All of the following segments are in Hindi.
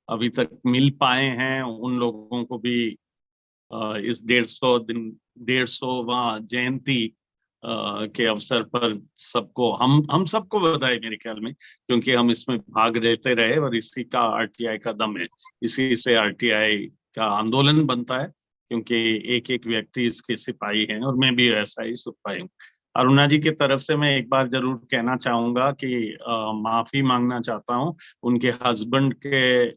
अभी तक मिल पाए हैं, उन लोगों को भी इस 150वां जयंती के अवसर पर सबको, हम सबको बधाई मेरे ख्याल में, क्योंकि हम इसमें भाग लेते रहे और इसी का आरटीआई का दम है। इसी से आरटीआई का आंदोलन बनता है, क्योंकि एक एक व्यक्ति इसके सिपाही हैं और मैं भी वैसा ही सिपाही हूँ। अरुणा जी की तरफ से मैं एक बार जरूर कहना चाहूंगा कि माफी मांगना चाहता हूँ। उनके हस्बैंड के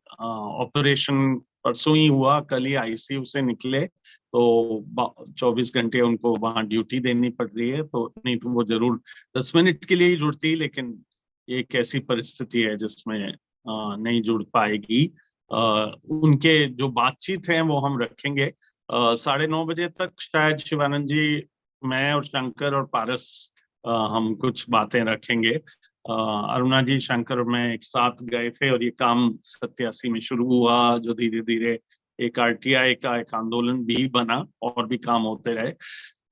ऑपरेशन परसों ही हुआ, कल ही आईसीयू से निकले, तो 24 घंटे उनको वहां ड्यूटी देनी पड़ रही है। तो नहीं तो वो जरूर 10 मिनट के लिए ही जुड़ती, लेकिन एक ऐसी परिस्थिति है जिसमें नहीं जुड़ पाएगी। उनके जो बातचीत है वो हम रखेंगे 9:30 बजे तक। शायद शिवानंद जी, मैं और शंकर और पारस हम कुछ बातें रखेंगे। अरुणा जी, शंकर और मैं एक साथ गए थे और ये काम 87 में शुरू हुआ, जो धीरे धीरे एक आरटीआई का एक आंदोलन भी बना और भी काम होते रहे।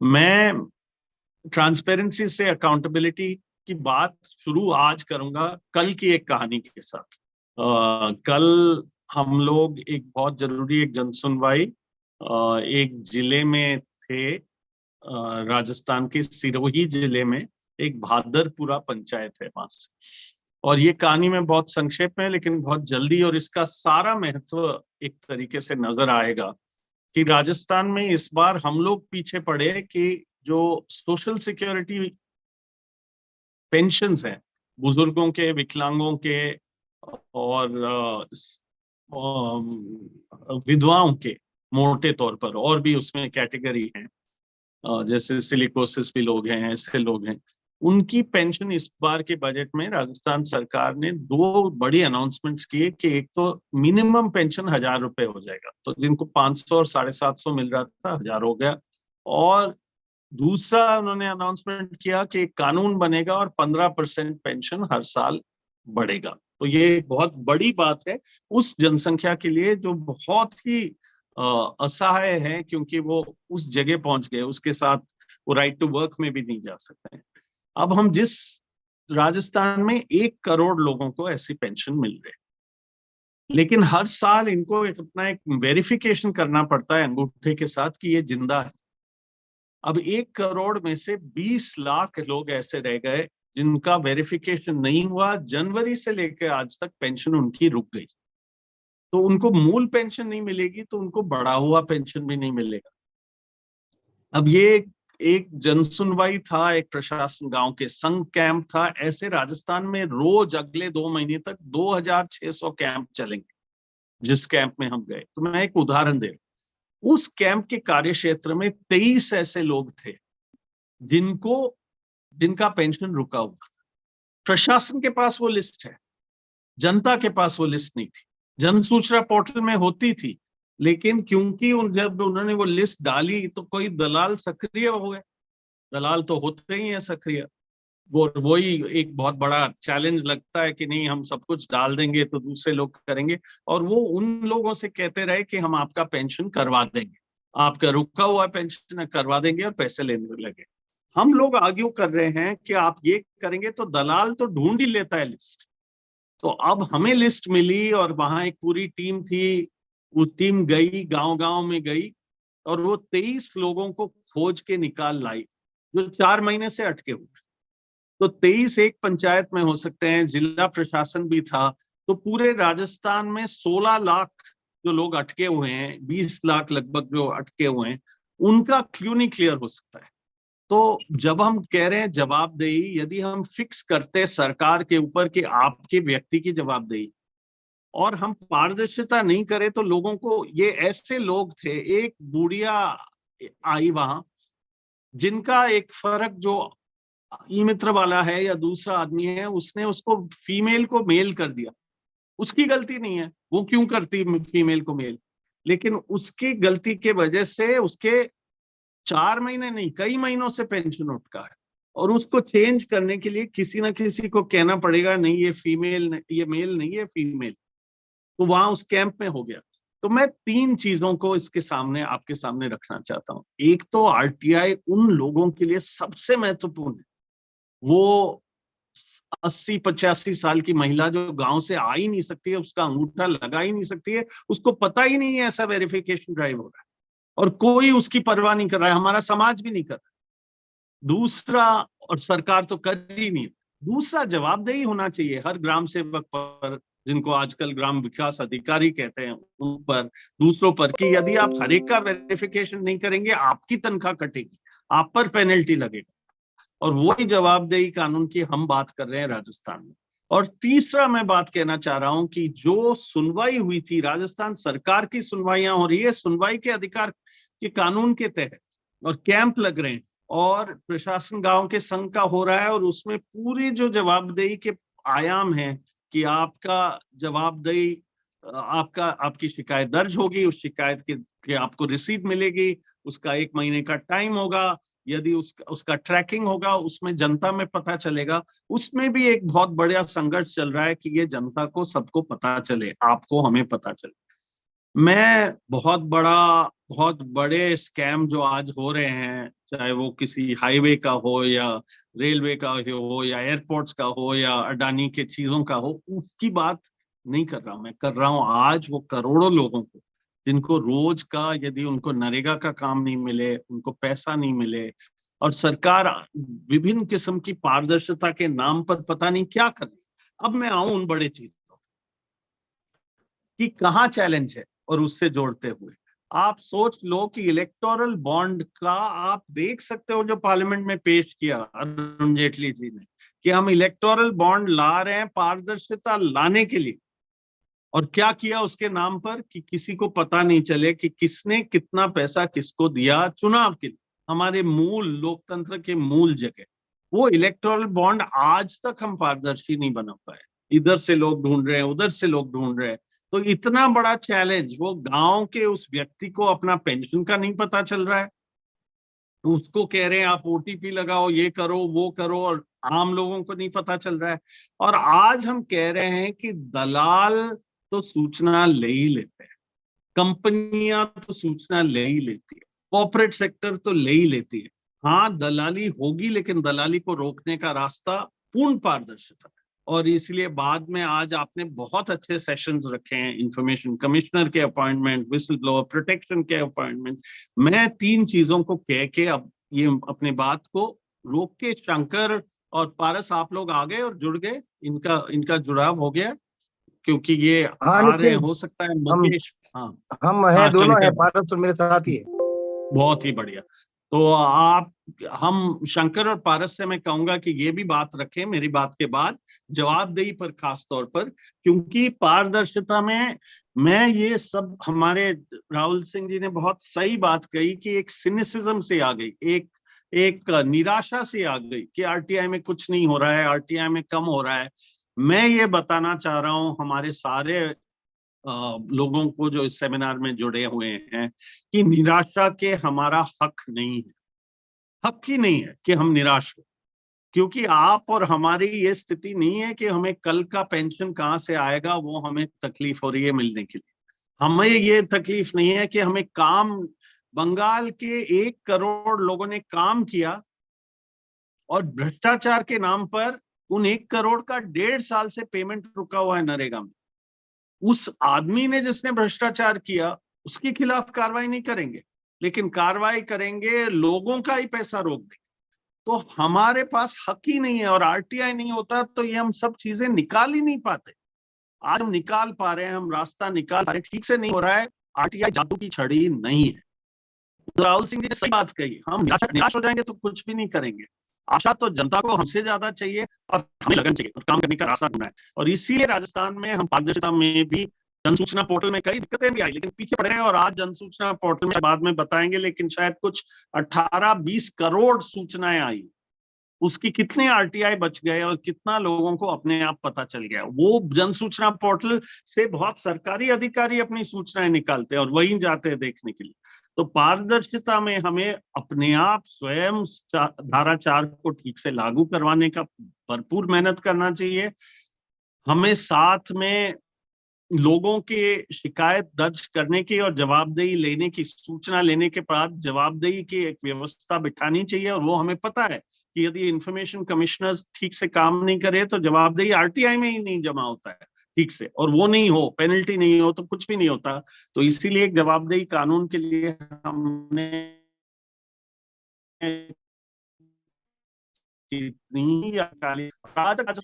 मैं ट्रांसपेरेंसी से अकाउंटेबिलिटी की बात शुरू आज करूंगा कल की एक कहानी के साथ। कल हम लोग एक बहुत जरूरी एक जनसुनवाई एक जिले में थे, राजस्थान के सिरोही जिले में, एक भादरपुरा पंचायत है वहां से। और ये कहानी में बहुत संक्षेप में, लेकिन बहुत जल्दी, और इसका सारा महत्व एक तरीके से नजर आएगा कि राजस्थान में इस बार हम लोग पीछे पड़े कि जो सोशल सिक्योरिटी पेंशन्स हैं बुजुर्गों के, विकलांगों के और विधवाओं के, मोटे तौर पर और भी उसमें कैटेगरी हैं, जैसे सिलिकोसिस भी लोग हैं, ऐसे लोग हैं, उनकी पेंशन इस बार के बजट में राजस्थान सरकार ने दो बड़ी अनाउंसमेंट्स किए कि एक तो मिनिमम पेंशन 1,000 रुपए हो जाएगा, तो जिनको 500 और 750 मिल रहा था 1,000 हो गया। और दूसरा उन्होंने अनाउंसमेंट किया कि एक कानून बनेगा और 15% पेंशन हर साल बढ़ेगा। तो ये बहुत बड़ी बात है उस जनसंख्या के लिए जो बहुत ही असहाय है, क्योंकि वो उस जगह पहुंच गए, उसके साथ वो राइट टू वर्क में भी नहीं जा सकते हैं। अब हम जिस राजस्थान में 1 करोड़ लोगों को ऐसी पेंशन मिल रही है, लेकिन हर साल इनको अपना एक वेरिफिकेशन करना पड़ता है अंगूठे के साथ कि ये जिंदा है। अब 1 करोड़ में से 20 लाख लोग ऐसे रह गए जिनका वेरिफिकेशन नहीं हुआ। जनवरी से लेकर आज तक पेंशन उनकी रुक गई, तो उनको मूल पेंशन नहीं मिलेगी, तो उनको बढ़ा हुआ पेंशन भी नहीं मिलेगा। अब ये एक जनसुनवाई था, एक प्रशासन गांव के संघ कैंप था। ऐसे राजस्थान में रोज अगले 2 महीने तक 2,600 कैंप चलेंगे। जिस कैंप में हम गए, तो मैं एक उदाहरण दे रहा हूं, उस कैंप के कार्य क्षेत्र में 23 ऐसे लोग थे जिनका पेंशन रुका हुआ था। प्रशासन के पास वो लिस्ट है, जनता के पास वो लिस्ट नहीं थी। जन सूचना पोर्टल में होती थी, लेकिन क्योंकि जब उन्होंने वो लिस्ट डाली तो कोई दलाल सक्रिय हो गए। दलाल तो होते ही हैं सक्रिय। वही एक बहुत बड़ा चैलेंज लगता है कि नहीं, हम सब कुछ डाल देंगे तो दूसरे लोग करेंगे। और वो उन लोगों से कहते रहे कि हम आपका पेंशन करवा देंगे, आपका रुका हुआ पेंशन करवा देंगे, और पैसे लेने लगे। हम लोग आर्ग्यू कर रहे हैं कि आप ये करेंगे तो दलाल तो ढूंढ ही लेता है लिस्ट। तो अब हमें लिस्ट मिली और वहां एक पूरी टीम थी, वो टीम गई, गांव गांव में गई, और वो 23 लोगों को खोज के निकाल लाई जो 4 महीने से अटके हुए। तो 23 एक पंचायत में हो सकते हैं, जिला प्रशासन भी था। तो पूरे राजस्थान में 16 लाख जो लोग अटके हुए हैं, 20 लाख लगभग जो अटके हुए हैं, उनका क्यों नहीं क्लियर हो सकता है। तो जब हम कह रहे हैं जवाबदेही, यदि हम फिक्स करते सरकार के ऊपर कि आपके व्यक्ति की जवाबदेही, और हम पारदर्शिता नहीं करें, तो लोगों को, ये ऐसे लोग थे, एक बुढ़िया आई वहां जिनका एक फर्क, जो ई मित्र वाला है या दूसरा आदमी है, उसने उसको फीमेल को मेल कर दिया। उसकी गलती नहीं है, वो क्यों करती फीमेल को मेल, लेकिन उसकी गलती के वजह से उसके 4 महीने नहीं, कई महीनों से पेंशन उठका है। और उसको चेंज करने के लिए किसी ना किसी को कहना पड़ेगा, नहीं ये फीमेल, ये मेल नहीं है, फीमेल। तो वहां उस कैंप में हो गया। तो मैं 3 चीजों को इसके सामने, आपके सामने रखना चाहता हूं। एक तो आरटीआई उन लोगों के लिए सबसे महत्वपूर्ण है, वो 80-85 साल की महिला जो गांव से आ ही नहीं सकती है, उसका अंगूठा लगा ही नहीं सकती है, उसको पता ही नहीं है ऐसा वेरिफिकेशन ड्राइव हो रहा है, और कोई उसकी परवाह नहीं कर रहा है, हमारा समाज भी नहीं कर रहा। दूसरा, और सरकार तो कर ही नहीं, दूसरा जवाबदेही होना चाहिए हर ग्राम सेवक पर, जिनको आजकल ग्राम विकास अधिकारी कहते हैं, उन पर, दूसरों पर, कि यदि आप हर एक का वेरिफिकेशन नहीं करेंगे, आपकी तनख्वाह कटेगी, आप पर पेनल्टी लगेगा। और वही जवाबदेही कानून की हम बात कर रहे हैं राजस्थान में। और तीसरा मैं बात कहना चाह रहा हूं कि जो सुनवाई हुई थी, राजस्थान सरकार की सुनवाइयां हो रही है सुनवाई के अधिकार के कानून के तहत, और कैंप लग रहे हैं, और प्रशासन गांव के संघ का हो रहा है, और उसमें पूरी जो जवाबदेही के आयाम है कि आपका जवाबदेही, आपकी शिकायत दर्ज होगी, उस शिकायत के आपको रिसीट मिलेगी, उसका 1 महीने का टाइम होगा, यदि उसका ट्रैकिंग होगा, उसमें जनता में पता चलेगा। उसमें भी एक बहुत बड़ा संघर्ष चल रहा है कि ये जनता को, सबको पता चले, आपको, हमें पता चले। मैं बहुत बड़े स्कैम जो आज हो रहे हैं, चाहे वो किसी हाईवे का हो, या रेलवे का हो, या एयरपोर्ट्स का हो, या अडानी के चीजों का हो, उसकी बात नहीं कर रहा हूं। मैं कर रहा हूं आज वो करोड़ों लोगों को, जिनको रोज का, यदि उनको नरेगा का काम नहीं मिले, उनको पैसा नहीं मिले, और सरकार विभिन्न किस्म की पारदर्शिता के नाम पर पता नहीं क्या कर रही। अब मैं आऊं उन बड़े चीजों कि कहाँ चैलेंज है, और उससे जोड़ते हुए आप सोच लो कि इलेक्टोरल बॉन्ड का आप देख सकते हो, जो पार्लियामेंट में पेश किया अरुण जेटली जी ने, कि हम इलेक्टोरल बॉन्ड ला रहे हैं पारदर्शिता लाने के लिए, और क्या किया उसके नाम पर, कि किसी को पता नहीं चले कि किसने कितना पैसा किसको दिया चुनाव के लिए, हमारे मूल लोकतंत्र के मूल जगह। वो इलेक्टोरल बॉन्ड आज तक हम पारदर्शी नहीं बना पाए, इधर से लोग ढूंढ रहे हैं, उधर से लोग ढूंढ रहे हैं। तो इतना बड़ा चैलेंज, वो गांव के उस व्यक्ति को अपना पेंशन का नहीं पता चल रहा है, तो उसको कह रहे हैं आप ओटीपी लगाओ, ये करो, वो करो, और आम लोगों को नहीं पता चल रहा है। और आज हम कह रहे हैं कि दलाल तो सूचना ले ही लेते हैं, कंपनियां तो सूचना ले ही लेती है, कॉर्पोरेट सेक्टर तो ले ही लेती है। हाँ, दलाली होगी, लेकिन दलाली को रोकने का रास्ता पूर्ण पारदर्शिता है। और इसलिए बाद में आज आपने बहुत अच्छे सेशंस रखे हैं, इंफॉर्मेशन कमिश्नर के अपॉइंटमेंट, विसल ब्लोअर प्रोटेक्शन के अपॉइंटमेंट। मैं 3 चीजों को कह के अब ये अपनी बात को रोक के, शंकर और पारस आप लोग आ गए और जुड़ गए, इनका जुड़ाव हो गया, क्योंकि ये हाँ आ रहे हैं, निश्चित। हो सकता है हम मुकेश। हाँ, हम है, हाँ दोनों है, शंकर, पारस और मेरे साथ ही है। बहुत ही बढ़िया। तो आप, हम शंकर और पारस से मैं कहूंगा कि ये भी बात रखें मेरी बात के बाद, जवाबदेही पर खास तौर पर, क्योंकि पारदर्शिता में मैं ये सब, हमारे राहुल सिंह जी ने बहुत सही बात कही कि एक सिनिसिज्म से आ गई, एक एक निराशा से आ गई कि आरटीआई में कुछ नहीं हो रहा है, आरटीआई में कम हो रहा है। मैं ये बताना चाह रहा हूं हमारे सारे लोगों को जो इस सेमिनार में जुड़े हुए हैं, कि निराशा के हमारा हक नहीं है, हक ही नहीं है कि हम निराश हो, क्योंकि आप और हमारी ये स्थिति नहीं है कि हमें कल का पेंशन कहाँ से आएगा, वो हमें तकलीफ हो रही है मिलने के लिए। हमें ये तकलीफ नहीं है कि हमें काम, बंगाल के 1 करोड़ लोगों ने काम किया, और भ्रष्टाचार के नाम पर उन 1 करोड़ का 1.5 साल से पेमेंट रुका हुआ है नरेगा में। उस आदमी ने जिसने भ्रष्टाचार किया, उसके खिलाफ कार्रवाई नहीं करेंगे, लेकिन कार्रवाई करेंगे, लोगों का ही पैसा रोक देंगे। तो हमारे पास हक ही नहीं है, और आरटीआई नहीं होता तो ये हम सब चीजें निकाल ही नहीं पाते। आज हम निकाल पा रहे हैं, हम रास्ता निकाल पा रहे हैं, ठीक से नहीं हो रहा है। आरटीआई जादू की छड़ी नहीं है। तो राहुल सिंह जी ने सही बात कही, हम निराश हो जाएंगे तो कुछ भी नहीं करेंगे। आशा तो जनता को हमसे ज्यादा चाहिए, और हमें लगन चाहिए, और काम करने का रास्ता ढूंढना है। और इसीलिए राजस्थान में हम पारदर्शिता में भी, जन सूचना पोर्टल में कई दिक्कतें भी आई, लेकिन पीछे पड़ रहे हैं, और आज जन सूचना पोर्टल में बाद में बताएंगे, लेकिन शायद कुछ 18-20 करोड़ सूचनाएं आई, उसकी कितने आरटीआई बच गए, और कितना लोगों को अपने आप पता चल गया। वो जन सूचना पोर्टल से बहुत सरकारी अधिकारी अपनी सूचनाएं निकालते हैं और वहीं जाते हैं देखने के लिए। तो पारदर्शिता में हमें अपने आप स्वयं धारा 4 को ठीक से लागू करवाने का भरपूर मेहनत करना चाहिए। हमें साथ में लोगों के शिकायत दर्ज करने की और जवाबदेही लेने की, सूचना लेने के बाद जवाबदेही की एक व्यवस्था बिठानी चाहिए, और वो हमें पता है कि यदि इंफॉर्मेशन कमिश्नर्स ठीक से काम नहीं करे तो जवाबदेही आरटीआई में ही नहीं जमा होता है ठीक से, और वो नहीं हो, पेनल्टी नहीं हो तो कुछ भी नहीं होता। तो इसीलिए एक जवाबदेही कानून के लिए हमने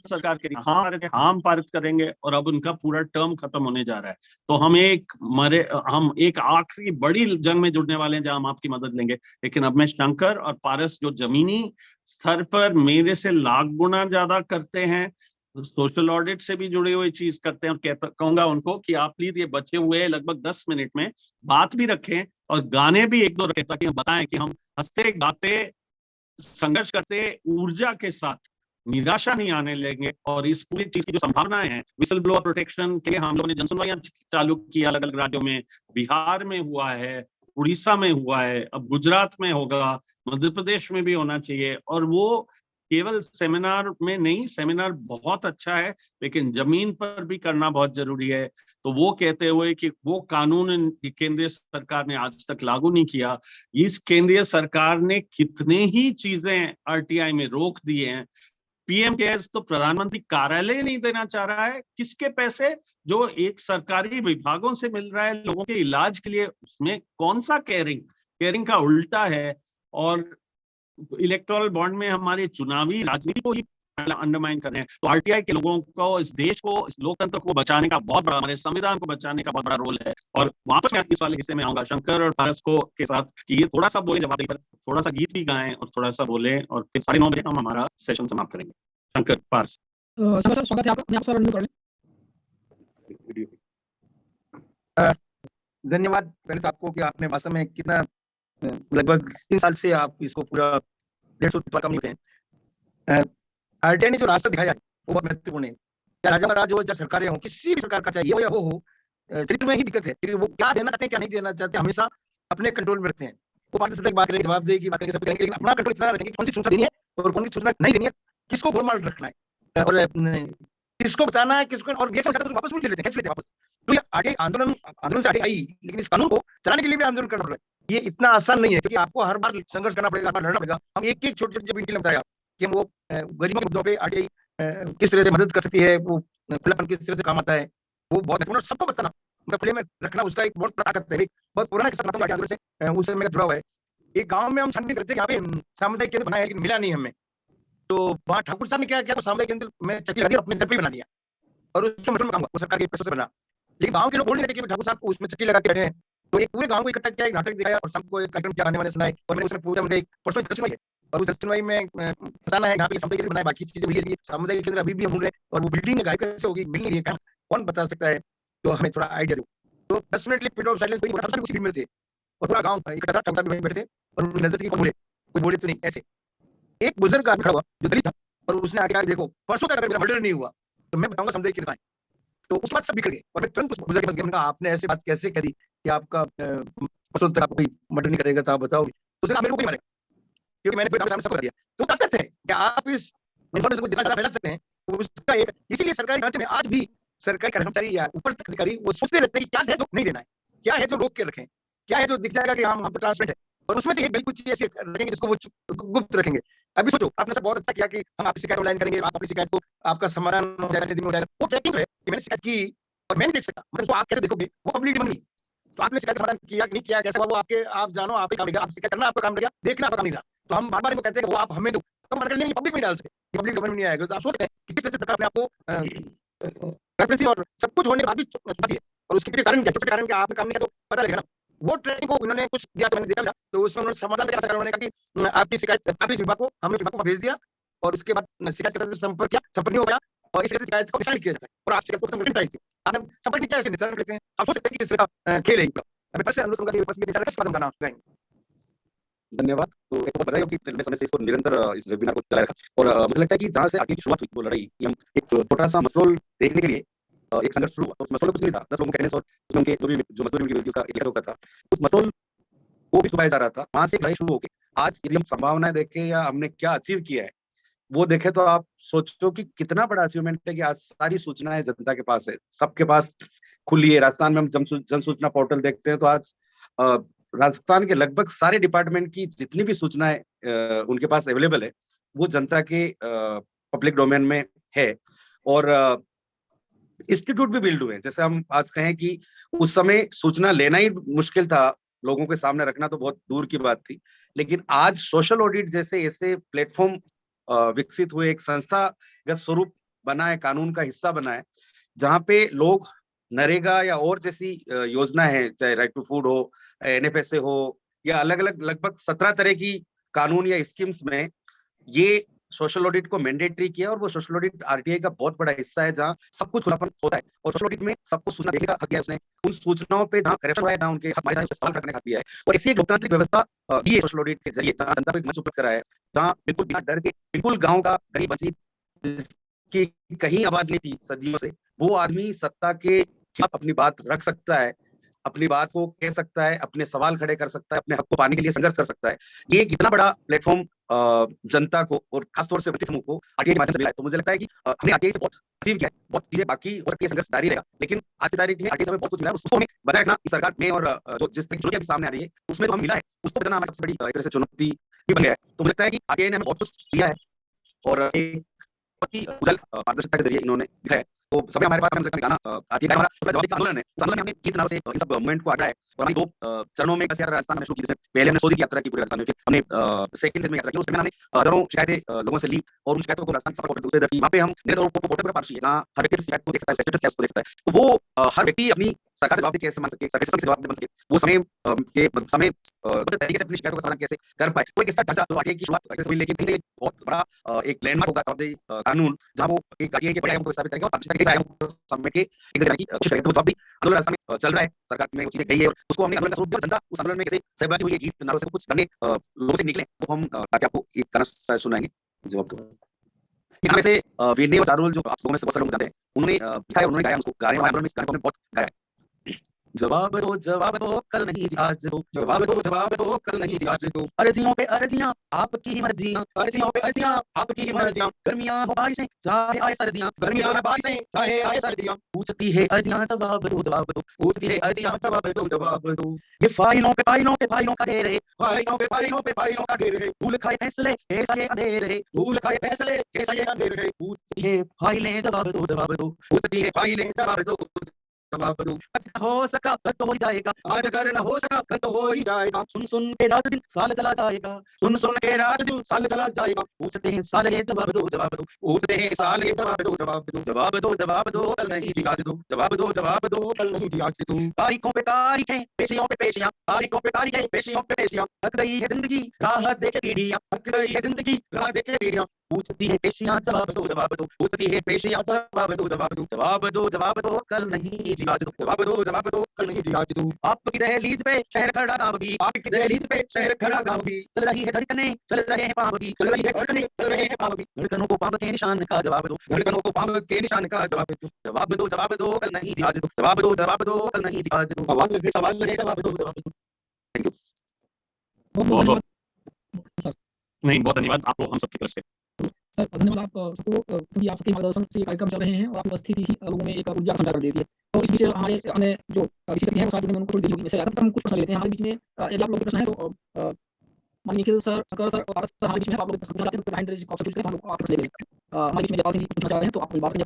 सरकार के हम पारित करेंगे और अब उनका पूरा टर्म खत्म होने जा रहा है। तो हम एक आखिरी बड़ी जंग में जुड़ने वाले हैं जहां हम आपकी मदद लेंगे। लेकिन अब मैं शंकर और पारस जो जमीनी स्तर पर मेरे से लाख गुना ज्यादा करते हैं, सोशल ऑडिट से भी जुड़े हुए चीज करते हैं, और कहूंगा उनको कि आप प्लीज ये बचे हुए लगभग 10 मिनट में बात भी रखें और गाने भी एक दो रखें, ताकि हम बताएं कि हम हंसते गाते संघर्ष करते ऊर्जा के साथ निराशा नहीं आने लेंगे। और इस पूरी चीज की जो संभावनाएं हैं, विसल ब्लोअर प्रोटेक्शन के लिए हम लोगों ने जनसुनवाइयां चालू की अलग अलग राज्यों में, बिहार में हुआ है, उड़ीसा में हुआ है, अब गुजरात में होगा, मध्य प्रदेश में भी होना चाहिए। और वो केवल सेमिनार में नहीं, सेमिनार बहुत अच्छा है लेकिन जमीन पर भी करना बहुत जरूरी है। तो वो कहते हुए कि वो कानून केंद्रीय सरकार ने आज तक लागू नहीं किया, इस केंद्रीय सरकार ने कितने ही चीजें आरटीआई में रोक दिए हैं। पीएम केयर्स तो प्रधानमंत्री कार्यालय नहीं देना चाह रहा है, किसके पैसे जो एक सरकारी विभागों से मिल रहा है लोगों के इलाज के लिए, उसमें कौन सा केयरिंग का उल्टा है। और इलेक्टोरल बॉन्ड में हमारे चुनावी राजनीति को ही अंडरमाइन कर रहे हैं। तो आरटीआई के लोगों को, इस देश को, इस लोकतंत्र को बचाने का बहुत बड़ा, हमारे संविधान को बचाने का बहुत बड़ा रोल है। और वापस मैं इस वाले हिस्से में आऊंगा शंकर और पारस को के साथ कि ये थोड़ा सा बोले जवाब पर, थोड़ा सा गीत भी गाएं और थोड़ा सा बोले, और फिर 9:30 बजे हम हमारा सेशन समाप्त करेंगे। शंकर, पारस। स्वागत है आपका। धन्यवाद पहले तो आपको कि आपने वास्तव में कितना लगभग 3 साल से आप इसको पूरा 150 पर कम नहीं थे। आरटीआई ने जो रास्ता दिखाया है वो बहुत महत्वपूर्ण है। राजा राज हो या सरकारें हो, किसी भी सरकार का चाहिए हो या हो, चरित्र में ही दिक्कत है कि वो क्या देना चाहते हैं क्या नहीं देना चाहते, हमेशा अपने कंट्रोल में रखते हैं। वो पारदर्शिता की बात करेंगे, जवाबदेही की बात करेंगे, सब करेंगे, लेकिन अपना कंट्रोल इतना रखेंगे कौन सी सूचना देनी है और कौन सी सूचना नहीं देनी है, किसको गोलमाल रखना है और किसको बताना है, किसको, और वापस भी लेते हैं वापस। तो ये आगे आंदोलन से आगे आई, लेकिन इस कानून को चलाने के लिए भी आंदोलन करना पड़ रहा है। ये इतना आसान नहीं है क्योंकि आपको हर बार संघर्ष करना पड़ेगा, हर बार लड़ना पड़ेगा। हम एक एक छोटे छोटे डिटेल बताया कि हम वो गरीबों के मुद्दों पे आरटीआई किस तरह से मदद कर सकती है, वो खुलापन किस तरह से काम आता है, वो बहुत महत्वपूर्ण। सबको बताना, उनका खुले में रखना, उसका एक बहुत बड़ा ताकत है। एक बहुत पुराना किस्सा बताऊं आंदोलन से, उस समय जुड़ा हुआ है। एक गाँव में हम छानबीन करते हैं, यहाँ पे सामुदायिक केंद्र बनाया लेकिन मिला नहीं हमें। तो वहाँ ठाकुर साहब ने क्या किया, तो सामुदायिक केंद्र में चक्की लगा दी, अपने घर पे बना दिया और उसके मटन में काम हुआ, वो सरकार के पैसों से बना। लेकिन गांव के लोग बोल नहीं रहे कि ठाकुर साहब को उसमें चक्की लगा के बैठे हैं। तो एक पूरे गांव को इकट्ठा किया, एक नाटक दिखाया और सबको एक कार्यक्रम क्या आने वाले सुनाए। और मैंने उसमें पूरा मुझे एक पर्सनल दर्शन है और उस दर्शन में बताना है यहाँ पे सामुदायिक केंद्र बनाए, बाकी चीजें भी है। सामुदायिक केंद्र अभी भी हम रहे और वो बिल्डिंग गायब कैसे होगी, मिल नहीं रही है, कौन बता सकता है, तो हमें थोड़ा आइडिया दो। तो 10 मिनट पीरियड ऑफ साइलेंस उसी में थे और पूरा गाँव इकट्ठा था, ठाकुर साहब बैठे थे और नजर की बोले, कोई बोले तो नहीं। ऐसे एक बुजुर्ग आदमी खड़ा हुआ जो दलित था और उसने आगे देखो परसों तक अगर मेरा मर्डर नहीं हुआ तो मैं बताऊंगा सामुदायिक केंद्र। तो उस बात सब बिखर गए और मैं तुरंत उस बुजुर्ग के पास गया, आपने ऐसे बात कैसे कह दी कि आपका परसों तक आपको कोई मर्डर नहीं करेगा, तो आप बताओगे। तो उसने कहा मेरे को कोई मारेगा, क्योंकि मैंने सामने सबको दिया। तो ताकत है कि आप इस इन्फॉर्मेशन को जितना ज्यादा फैला सकते हैं उसका एक। इसीलिए सरकारी ढांचे में आज भी सरकारी कर्मचारी या ऊपर तक अधिकारी वो सोचते रहते हैं कि क्या है जो नहीं देना है, क्या है जो रोक के रखें, क्या है जो दिख जाएगा कि हम तो ट्रांसपेरेंट है, और उसमें से एक बिल्कुल चीज ऐसे रखेंगे जिसको वो गुप्त रखेंगे। अभी सोचो, आपने सब बहुत अच्छा किया कि हम आपकी शिकायत ऑनलाइन करेंगे, आप अपनी शिकायत को आपका समाधान हो जाएगा, दिन में हो जाएगा। वो ट्रैकिंग है कि मैंने शिकायत की और मैं नहीं देख सकता, मतलब आप कैसे देखोगे, वो पब्लिक बन गई। तो आपने शिकायत समाधान किया कि नहीं किया, कैसे हुआ, वो आपके, आप जानो, आप ही काम रहेगा, आप शिकायत करना आपका काम रहेगा, देखना आपका काम नहीं रहा। तो हम बार-बार कहते हैं कि वो आप हमें दो, तो मना कर लेंगे, पब्लिक में डाल सकते, पब्लिक डोमेन में नहीं आएगा। तो आप सोचते हैं कि किस तरह से सरकार अपने आपको रेफरेंस और सब कुछ होने के बाद भी छुपाती है, और उसके पीछे कारण क्या, छोटे कारण क्या, आपने काम नहीं किया तो पता लगेगा ना। वो ट्रेनिंग को उन्होंने कुछ दिया तो मैंने देखा, तो उसमें उन्होंने समाधान कैसा करवाने का कि आपकी शिकायत आपके विभाग को, हमने विभाग को भेज दिया और उसके बाद शिकायत से संपर्क किया, संपर्क नहीं हो गया और इस तरह से शिकायत को विचार किया जाता है और आप शिकायत को खत्म करके चाहिए। आप संपर्क नहीं किया, इसके निशान करते हैं। आप सोच सकते हैं कि किस तरह का खेल है। अभी बस अनुरोध करूंगा कि बस ये निशान कैसे खत्म करना है। धन्यवाद। तो एक बताइए कि लंबे समय से इसको निरंतर इस वेबिनार को चला रखा और मुझे लगता है कि जहाँ से आगे की शुरुआत हुई वो लड़ाई, हम एक छोटा सा मसरूल देखने के लिए एक संघर्ष शुरू हुआ। उस मसरूल कुछ नहीं था, 10 लोगों के कहने से और उसमें उनके जो मजदूरी उनकी उसका एक होता था, उस मसरूल को भी छुपाया जा रहा था। वहां से लड़ाई शुरू हो गई। आज यदि हम संभावनाएं देखें या हमने क्या अचीव किया है वो देखें तो आप सोचो कि कितना बड़ा अचीवमेंट है कि आज सारी सूचनाएं जनता के पास है, सबके पास खुली है। राजस्थान में हम जन सूचना पोर्टल देखते हैं तो आज राजस्थान के लगभग सारे डिपार्टमेंट की जितनी भी सूचनाएं उनके पास अवेलेबल है, वो जनता के पब्लिक डोमेन में है और इंस्टीट्यूट भी बिल्ड हुए। जैसे हम आज कहें कि उस समय सूचना लेना ही मुश्किल था, लोगों के सामने रखना तो बहुत दूर की बात थी, लेकिन आज सोशल ऑडिट जैसे ऐसे प्लेटफॉर्म विकसित हुए, एक संस्थागत स्वरूप बना है, कानून का हिस्सा बना है, जहाँ पे लोग नरेगा या और जैसी योजना है, चाहे राइट टू फूड हो, एनएफएसए हो, या अलग अलग लगभग 17 तरह की कानून या स्कीम्स में ये सोशल ऑडिट को मैंडेटरी किया। और वो सोशल ऑडिट आरटीआई का बहुत बड़ा हिस्सा है, जहाँ सब कुछ खुलापन होता है और सोशल ऑडिट में सबको सूचना देने का हक दिया है उसने। उन सूचनाओं पे जहाँ करप्शन हुआ है, जहाँ उनके हक मारे जाए, उस पे सवाल रखने का हक दिया है। और इसी एक लोकतांत्रिक व्यवस्था दी है सोशल ऑडिट के जरिए, जहाँ जनता को एक मंच उपलब्ध करा है, जहाँ बिल्कुल बिना डर के, बिल्कुल गाँव का गरीब वंचित जिसकी कहीं आवाज नहीं थी सदियों से, वो आदमी सत्ता के खिलाफ अपनी बात रख सकता है, अपनी बात को कह सकता है, अपने सवाल खड़े कर सकता है, अपने हक को पाने के लिए संघर्ष कर सकता है। ये एक इतना बड़ा प्लेटफॉर्म जनता को और खासतौर से वंचित समूह को आरटीआई के माध्यम से मिला है। तो मुझे लगता है कि हमने आरटीआई से बहुत अचीव किया है, बहुत चीजें बाकी हो सकती है, संघर्ष जारी रहेगा, लेकिन आज की तारीख में आरटीआई से हमें बहुत कुछ मिला है। उसको हमें बताया रखना इस सरकार में, और जो जिस तरह की चुनौतियां सामने आ रही है उसमें तो हम मिला है, उसको बताना हमारी सबसे बड़ी एक तरह से चुनौती भी बन गया है। तो मुझे लगता है कि आरटीआई ने हमें बहुत कुछ दिया है और उज्जवल पारदर्शिता के जरिए इन्होंने दिखाया है। तो सबसे हमारे पास गाना आरटीआई का हमारा जवाब आंदोलन है, उस आंदोलन में हमने किस तरह से इन सब मूवमेंट को आगे है और हमारी 2 चरणों में यात्रा राजस्थान में शुरू की। पहले हमने सोदी की यात्रा की पूरे राजस्थान में, फिर हमने सेकंड फेज में यात्रा की। उसमें हमने हजारों शिकायतें लोगों से ली और उन शिकायतों को राजस्थान सभा को दूसरे दर्ज, वहाँ पे हम पोर्टल पर पार्टी है, जहाँ हर व्यक्ति शिकायत को देख सकता है, स्टेटस क्या उसको देख सकता है। तो वो हर व्यक्ति अपनी सरकार से जवाब कैसे मान सके, सरकार से जवाब बन सके, वो समय के समय तरीके से अपनी शिकायतों का समाधान कैसे कर पाए। वो एक ऐसा ढांचा जो आरटीआई की शुरुआत हुई, लेकिन एक बहुत बड़ा एक लैंडमार्क होगा जवाबदेही कानून, जहाँ वो एक आरटीआई के बड़े आयामों को स्थापित करेगा और पारदर्शिता के आयामों को सामने के एक जगह की कोशिश करेगा। तो जवाब भी आंदोलन राजस्थान में चल रहा है, सरकार में वो चीजें गई है और उसको हमने आंदोलन का स्वरूप दिया। जनता उस आंदोलन में कैसे सहभागी हुई है, गीत नारों से कुछ करने लोगों से निकले, तो हम ताकि आपको एक गाना सुनाएंगे जवाब दो। इनमें से वीरनी और चारुल जो आप लोगों में से बहुत सारे लोग जानते हैं, उन्होंने लिखा है, उन्होंने गाया, उसको गा रहे हैं आंदोलन में, इस गाने को हमने बहुत गाया है। जवाब दो कल नहीं आज दो, जवाब दो कल नहीं आज दो, अर्जियों पे अर्जियां आपकी मर्जियां, अर्जियों पे अर्जियां आपकी मर्जियां, गर्मियां हो बारिशें चाहे आए सर्दियां, गर्मियां हो बारिशें चाहे आए सर्दियां, पूछती है अर्जियां जवाब दो, पूछती है अर्जियां जवाब दो। ये फाइलों पे फाइलों का ढेर है, फाइलों पे फाइलों का ढेर है, भूल खाए फैसले कैसा ये अंधेर है, भूल खाए फैसले कैसा ये अंधेर है, पूछती है फाइलें जवाब दो, पूछती है फाइलें जवाब दो। हो सका कल तो हो ही जाएगा, आज अगर न हो सका कल तो हो ही जाएगा, सुन के रात दिन साल चला जाएगा, सुन के रात दिन साल चला जाएगा, पूछते हैं साल ये जवाब दो, पूछते हैं साल ये जवाब दो कल नहीं जी आज दो, जवाब दो कल नहीं जी आज दो। तारीखों पे तारीखें, पेशियों पे पेशियां, तारीखों पे तारीखें, पेशियों पे पेशियां, थक गई है जिंदगी राह देखे पीढ़ियां, थक गई है जिंदगी राह देखे पीढ़ियां, पूछती है पेशियां जवाब दो, पूछती है पेशियां जवाब दो कल नहीं जी आज दो, जवाब दो कल नहीं जी आज दो। आपकी दहलीज पे शहर खड़ा गाँव भी, आपकी दहलीज पे शहर खड़ा गाँव भी, चल रही है धड़कने चल रहे हैं पाँव भी, चल रही है धड़कने चल रहे हैं पाँव भी, धड़कनों को पाँव के निशान का जवाब दो, धड़कनों को पाँव के निशान का जवाब दो, जवाब दो कल नहीं जी आज दो, जवाब दो कल नहीं जी आज दो। सवाल लगे जवाब दो। Thank you. नहीं, बहुत धन्यवाद आपको हम सबकी तरफ से। सर धन्यवाद आप सबको, क्योंकि आप सबके मार्गदर्शन से ये कार्यक्रम चल रहे हैं और आपकी उपस्थिति ही लोगों में एक ऊर्जा का संचार कर देती है। तो इस बीच हमारे जो विशेषज्ञ हैं साथ में उनको थोड़ी दी होगी, वैसे हम कुछ प्रश्न लेते हैं हमारे बीच में। यदि आप लोग के प्रश्न है तो माननीय निखिल सर, शंकर सर और सर हमारे बीच में आप लोग प्रश्न पूछना चाहते हैं तो बिहाइंड रेज ऑप्शन चूज करें, हम लोग आपके प्रश्न ले लेंगे। हमारे बीच में जयपाल सिंह जी पूछना चाह रहे हैं, तो आप कोई बात करें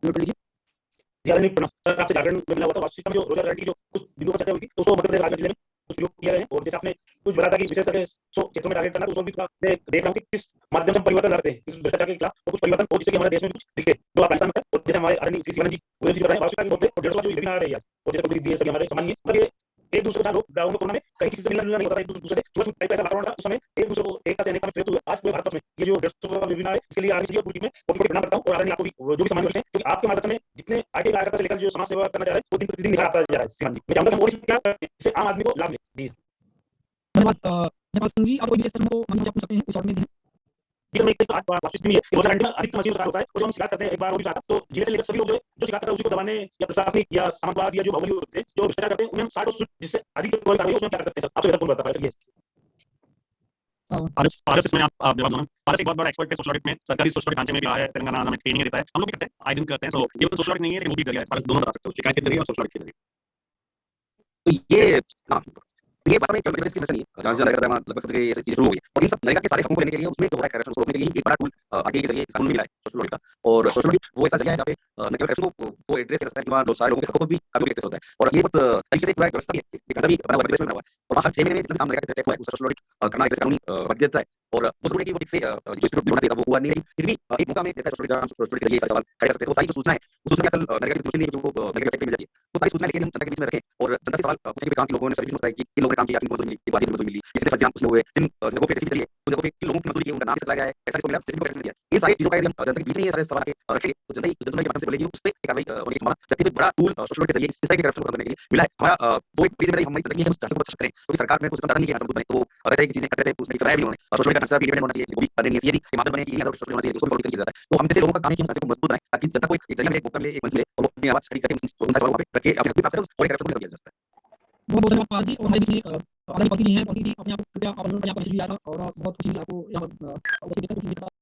जयपाल जी। सर आपसे जागरण में मिला हुआ था, वास्तविक में जो रोजगार गारंटी जो कुछ बिंदुओं पर चर्चा हुई थी, तो उसको मध्य प्रदेश जिले में कुछ प्रयोग किया है। और जैसे आपने कुछ बताया था कि विशेष करके क्षेत्रों में टारगेट करना, तो उसको भी मैं देख रहा हूँ कि किस माध्यम से हम परिवर्तन लाते हैं इस भ्रष्टाचार के खिलाफ, और कुछ परिवर्तन हो जिससे कि हमारे देश में कुछ दिखे जो आप राजस्थान में, और जैसे हमारे आदरणीय श्री शिवानंद जी उदय जी कर रहे हैं, वास्तविकता की बोलते और 150 जो वेबिनार आ रही है और जैसे पब्लिक दिए सभी हमारे सामान्य, मतलब ये एक दूसरे को लोग गाँव में कोरोना में कहीं किसी से मिलना नहीं होता था, एक दूसरे से सुबह टाइप ऐसा वातावरण था, उस समय एक दूसरे को एक से प्रयुक्त हुए। आज पूरे भारत में ये जो 150 वेबिनार है, इसके लिए आरएनसी पूरी में बहुत बड़ी प्रणाम करता हूँ और आदरणीय आपको भी जो भी सम्मान मिलते हैं, क्योंकि आपके माध्यम में जितने आईटी कार्यकर्ता से लेकर जो समाज सेवा करना चाह रहे हैं वो दिन प्रतिदिन निखार आता जा रहा है। शिवानंद जी, मैं चाहूंगा कि और क्या इससे आम आदमी को लाभ मिले। जी धन्यवाद जयपाल सिंह जी, आप कोई विशेष प्रश्न को माननीय पूछ सकते हैं, कुछ और नहीं है। ये मैं एक बात वापस भी है कि रोजगार में अधिकतम मशीन होता है और जो हम शिकायत करते हैं एक बार और भी चाहता तो जिले से लेकर सभी लोग जो शिकायत करते हैं उसी को दबाने या प्रशासनिक या सामंतवाद या जो भौगोलिक होते हैं जो भ्रष्टाचार करते हैं उन्हें 60 जिससे अधिक कार्रवाई उसमें क्या करते हैं सर, आपसे कौन बता पाएगा? पारस इसमें आप जवाब दो। पारस एक बहुत बड़ा एक्सपर्ट है सोशल ऑडिट में, सरकारी सोशल ऑडिट ढांचे में भी रहा है, तेलंगाना हमें ट्रेनिंग देता है, हम लोग भी करते हैं, आए दिन करते हैं। सो ये तो सोशल ऑडिट नहीं है, लेकिन वो भी कर गया है। पारस दोनों बता सकते हो, शिकायत के जरिए और सोशल ऑडिट के जरिए। तो ये वास्तव में की वजह नहीं है, जहाँ से नरेगा वहाँ लगभग सब जगह ये सारी चीजें शुरू हो गई और इन सब नरेगा के सारे हकों को लेने के लिए उसमें जो हो रहा है करप्शन उसको रोकने के लिए एक बड़ा टूल आरटीआई के जरिए इस कानून में मिला है सोशल ऑडिट का। और सोशल ऑडिट वो ऐसा जरिया है जहाँ पे न केवल करप्शन को एड्रेस कर सकता है कि वहाँ जो सारे लोगों के हकों को भी कानून एक्सेस होता है और ये बहुत तरीके से पूरा एक व्यवस्था भी है, एक ढांचा भी बना हुआ है, बना हुआ है और वहाँ हर 6 महीने में जितना काम नरेगा तय हुआ है उसका सोशल ऑडिट करना एक कानूनी बाध्य देता है और वो जरूरी है कि वो ठीक से जो इंस्टीट्यूट भी होना चाहिए था वो हुआ नहीं है, फिर भी एक मौका में देता है सोशल ऑडिट, सोशल ऑडिट के जरिए सारे सवाल खड़े कर सकते हैं। वो सारी जो सूचना है वो सूचना असल नरेगा की सूचना नहीं है जो नरेगा सेक्टर में जाती है, वो सारी सूचना लेके हम जनता के बीच में रखें और जनता से सवाल पूछें कि काम के लोगों ने सर्विस में कि किन लोगों ने काम किया, किन को मिली, कितनी मजदूरी मिली, कितने फर्जियां कुछ लोग हुए, जिन जगहों पे किसी भी उन जगहों पे किन लोगों की मजदूरी की उनका नाम से चला गया है, पैसा किसको मिला, किसी को पैसा नहीं दिया, इन सारी चीजों का यदि हम जनता के बीच में ये सारे सवाल के रखेंगे तो जनता के माध्यम से बोलेगी उस पे कार्रवाई होने की संभावना, जबकि बड़ा टूल सोशल मीडिया के जरिए इस तरह के करप्शन को करने के लिए मिला है। हमारा जो एक बड़ी जिम्मेदारी हमारी तरह की है उस ढांचे को सशक्त करें क्योंकि सरकार में कुछ ज्यादा नहीं है बने तो अगर एक चीजें करते थे उसमें सराय भी होने और सोशल मीडिया का ढांचा भी इंडिपेंडेंट होना चाहिए, वो भी करने नहीं चाहिए, ये माध्यम बने कि ये सोशल होना चाहिए उसको भी किया जाता है। तो हम जैसे लोगों का काम है कि हम ढांचे को मजबूत बनाएं ताकि जनता को एक जरिया मिले, एक मौका मिले, एक मंच मिले और वो अपनी आवाज खड़ी करके उन सवालों पे रखे अपने हक की बात करें और करप्शन को किया जा सकता है। बहुत बहुत धन्यवाद पास जी। और हमारे बीच में आदरणीय पंकज जी हैं, पंकज जी अपने आप कृपया आप यहाँ पर भी आया था और बहुत खुशी हुई आपको यहाँ पर उपस्थित देखकर, क्योंकि